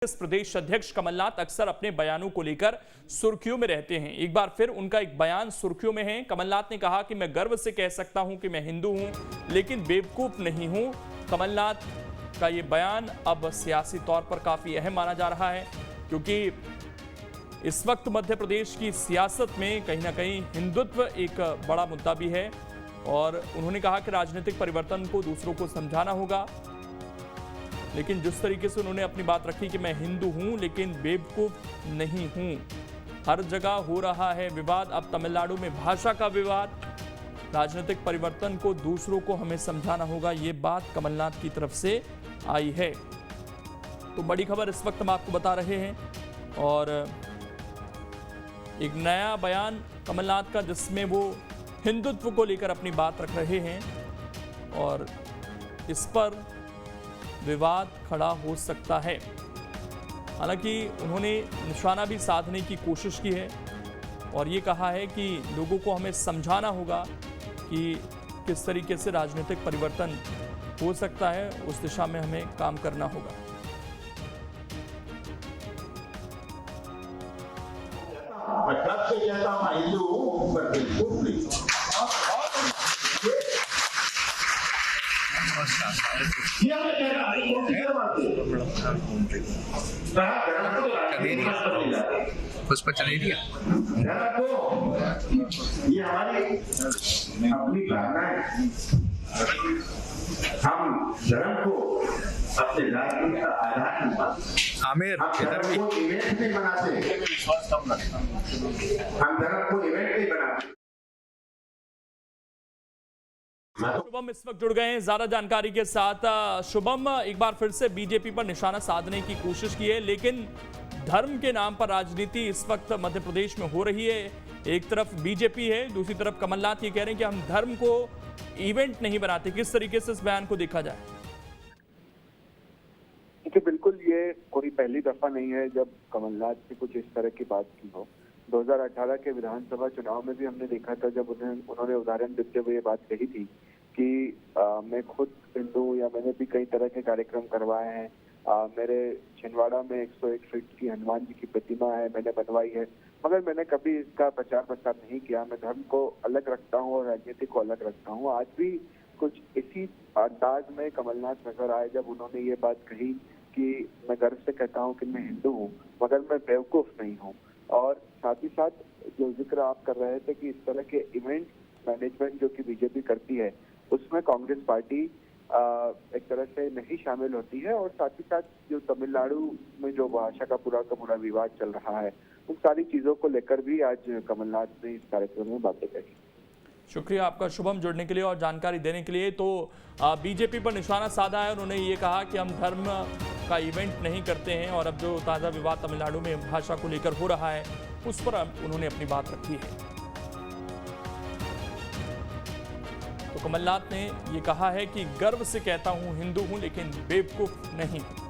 प्रदेश अध्यक्ष कमलनाथ अक्सर अपने बयानों को लेकर सुर्खियों में रहते हैं। एक बार फिर उनका एक बयान सुर्खियों में है। कमलनाथ ने कहा कि मैं गर्व से कह सकता हूं कि मैं हिंदू हूं लेकिन बेवकूफ नहीं हूं। कमलनाथ का ये बयान अब सियासी तौर पर काफी अहम माना जा रहा है क्योंकि इस वक्त मध्य प्रदेश की सियासत में कहीं ना कहीं हिंदुत्व एक बड़ा मुद्दा भी है और उन्होंने कहा कि राजनीतिक परिवर्तन को दूसरों को समझाना होगा। लेकिन जिस तरीके से उन्होंने अपनी बात रखी कि मैं हिंदू हूं लेकिन बेवकूफ नहीं हूं, हर जगह हो रहा है विवाद। अब तमिलनाडु में भाषा का विवाद, राजनीतिक परिवर्तन को दूसरों को हमें समझाना होगा, ये बात कमलनाथ की तरफ से आई है। तो बड़ी खबर इस वक्त हम आपको बता रहे हैं और एक नया बयान कमलनाथ का जिसमें वो हिंदुत्व को लेकर अपनी बात रख रहे हैं और इस पर विवाद खड़ा हो सकता है। हालांकि उन्होंने निशाना भी साधने की कोशिश की है और ये कहा है कि लोगों को हमें समझाना होगा कि किस तरीके से राजनीतिक परिवर्तन हो सकता है, उस दिशा में हमें काम करना होगा। पुष्पा चलेरिया ये हमारी अपनी भावना है। हम धर्म को अपने राजनीति का आधार नहीं मानते। आमिर धर्म को इवेंट नहीं बनाते। हम धर्म को इवेंट नहीं बनाते। शुभम इस वक्त जुड़ गए हैं ज्यादा जानकारी के साथ। शुभम, एक बार फिर से बीजेपी पर निशाना साधने की कोशिश की है लेकिन धर्म के नाम पर राजनीति इस वक्त मध्य प्रदेश में हो रही है। एक तरफ बीजेपी है, दूसरी तरफ कमलनाथ ये कह रहे हैं कि हम धर्म को इवेंट नहीं बनाते। किस तरीके से इस बयान को देखा जाए? देखिए, बिल्कुल ये कोई पहली दफा नहीं है जब कमलनाथ ने कुछ इस तरह की बात की हो। 2018 के विधानसभा चुनाव में भी हमने देखा था जब उन्होंने उदाहरण देते हुए ये बात कही थी कि मैं खुद हिंदू या मैंने भी कई तरह के कार्यक्रम करवाए हैं। मेरे छिंदवाड़ा में 101 फीट की हनुमान जी की प्रतिमा है, मैंने बनवाई है, मगर मैंने कभी इसका प्रचार प्रसार नहीं किया। मैं धर्म को अलग रखता हूँ और राजनीति को अलग रखता हूँ। आज भी कुछ इसी अंदाज में कमलनाथ नजर आए जब उन्होंने ये बात कही कि मैं गर्व से कहता हूँ कि मैं हिंदू हूँ मगर मैं बेवकूफ नहीं हूँ। और साथ ही साथ जो जिक्र आप कर रहे थे कि इस तरह के इवेंट मैनेजमेंट जो कि बीजेपी करती है उसमें कांग्रेस पार्टी एक तरह से नहीं शामिल होती है। और साथ ही साथ जो तमिलनाडु में जो भाषा का पूरा विवाद चल रहा है उन सारी चीजों को लेकर भी आज कमलनाथ ने इस कार्यक्रम में बातें कही। शुक्रिया आपका शुभम, जुड़ने के लिए और जानकारी देने के लिए। तो बीजेपी पर निशाना साधा है, उन्होंने ये कहा कि हम धर्म का इवेंट नहीं करते हैं और अब जो ताज़ा विवाद तमिलनाडु में भाषा को लेकर हो रहा है उस पर उन्होंने अपनी बात रखी है। तो कमलनाथ ने ये कहा है कि गर्व से कहता हूं हिंदू हूं लेकिन बेवकूफ नहीं हूं।